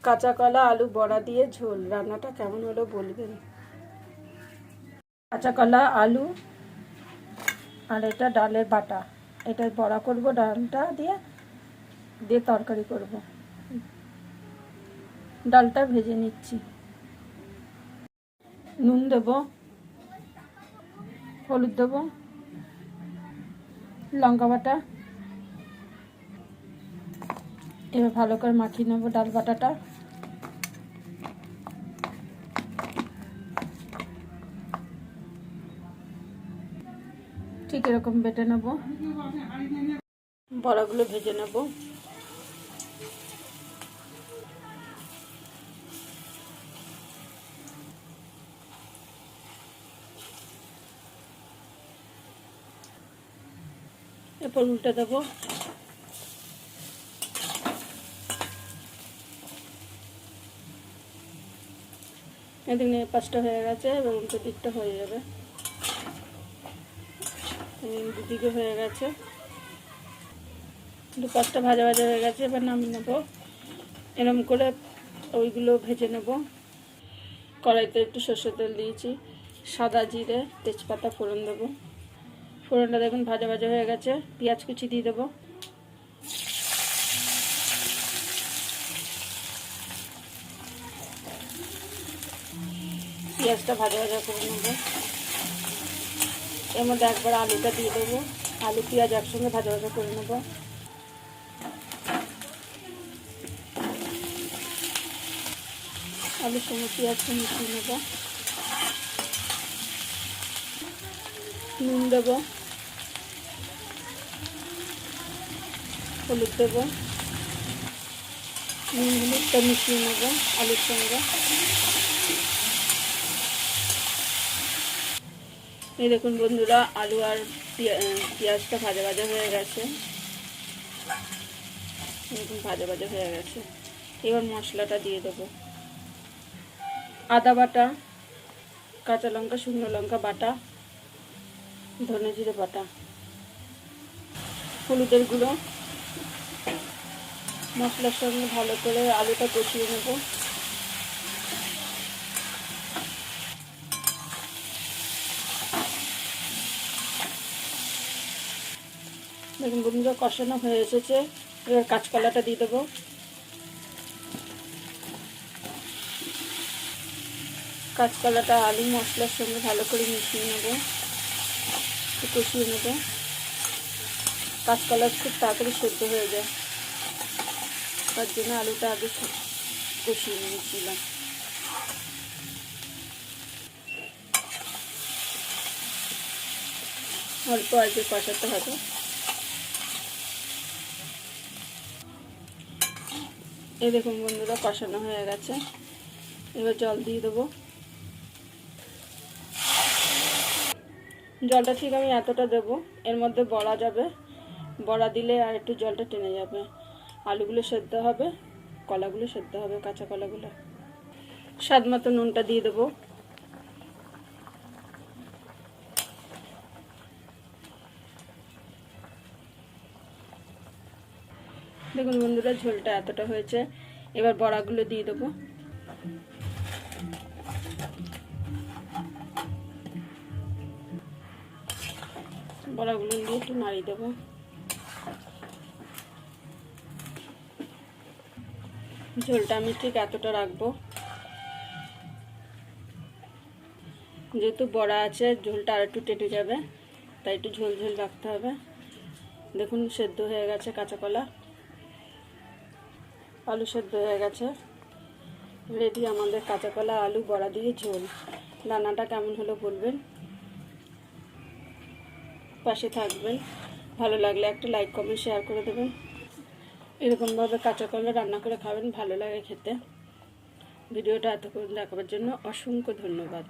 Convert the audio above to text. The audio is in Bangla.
কাঁচা কলা আলু বড়া দিয়ে ঝোল। রান্নাটা কেমন হলো বলবেন। কাঁচা কলা আলু আর এটা ডালের বাটা, এটা বড়া করব ডালটা দিয়ে দিয়ে তরকারি করব। ডালটা ভেজে নিচ্ছি, নুন দেব, হলুদ দেব, লঙ্কা বাটা, এবার ভালো করে মাখিয়ে নেব ডাল বাটাটা। ঠিক এরকম বেটে নেব, বড়াগুলো ভেজে নেব। এরপর উল্টে দেবো। এদিকে পাঁচটা হয়ে গেছে, এবার উল্টো দিকটা হয়ে যাবে। দুদিকে হয়ে গেছে, দু পাঁচটা ভাজা ভাজা হয়ে গেছে। এবার নামিয়ে নেবো। এরম করে ওইগুলো ভেজে নেব। কড়াইতে একটু সর্ষের তেল দিয়েছি, সাদা জিরে তেজপাতা ফোড়ন দেবো। ফোড়নটা দেখুন ভাজা ভাজা হয়ে গেছে। পেঁয়াজ কুচি দিয়ে দেবো। পেঁয়াজটা ভাজা ভাজা করে নেবো। এর মধ্যে একবার আলুটা দিয়ে দেবো। আলু পেঁয়াজ একসঙ্গে ভাজা ভাজা করে নেবো। আলুর সঙ্গে পেঁয়াজটা মিশিয়ে নেব। নুন দেবো, হলুদ দেবো, নুন হলুদটা মিশিয়ে নেব আলুর সঙ্গে। এই দেখুন বন্ধুরা, আলু আর পেঁয়াজটা ভাজা ভাজা হয়ে গেছে। এরকম ভাজা ভাজা হয়ে গেছে। এবার মশলাটা দিয়ে দেবো। আদা বাটা, কাঁচা লঙ্কা শুকনো লঙ্কা বাটা, ধনে জিরে বাটা, হলুদের গুঁড়ো। মশলার সঙ্গে ভালো করে আলুটা কষিয়ে নেব। দেখুন বন্ধুরা, কষানো হয়ে এসেছে। এবার কাঁচকলাটা দিয়ে দেবো। কাঁচকলাটা আলু মশলার সঙ্গে ভালো করে মিশিয়ে নেব, কষিয়ে নেব। কাঁচকলা খুব তাড়াতাড়ি সেদ্ধ হয়ে যায়, তার জন্য আলুটা আগে কষিয়ে নিয়েছিলাম। অল্প আগে কষাতে হবে। এই দেখুন বন্ধুরা, কষানো হয়ে গেছে। এবার জল দিয়ে দেবো। জলটা ঠিক আমি এতটা দেবো। এর মধ্যে বড়া যাবে, বড়া দিলে আর একটু জলটা টেনে যাবে। আলুগুলো সেদ্ধ হবে, কলাগুলো সেদ্ধ হবে, কাঁচা কলাগুলো। স্বাদ মতো নুনটা দিয়ে দেবো। দেখুন বন্ধুরা, ঝোলটা এতটা হয়েছে। এবার বড়াগুলো দিয়ে দেবো। বড়াগুলো দিয়ে একটু নাড়িয়ে দেবো। ঝোলটা আমি ঠিক এতটা রাখবো, যেহেতু বড়া আছে ঝোলটা আর একটু টেটে যাবে, তাই একটু ঝোল ঝোল রাখতে হবে। দেখুন সেদ্ধ হয়ে গেছে কাঁচা কলা, আলু সেদ্ধ হয়ে গেছে। রেডি আমাদের কাঁচা কলা আলু বড়া দিয়ে ঝোল। রান্নাটা কেমন হলো বলবেন, পাশে থাকবেন। ভালো লাগলে একটা লাইক কমেন্ট শেয়ার করে দেবেন। এরকমভাবে কাঁচা কলা রান্না করে খাবেন, ভালো লাগে খেতে। ভিডিওটা এতক্ষণ দেখার জন্য অসংখ্য ধন্যবাদ।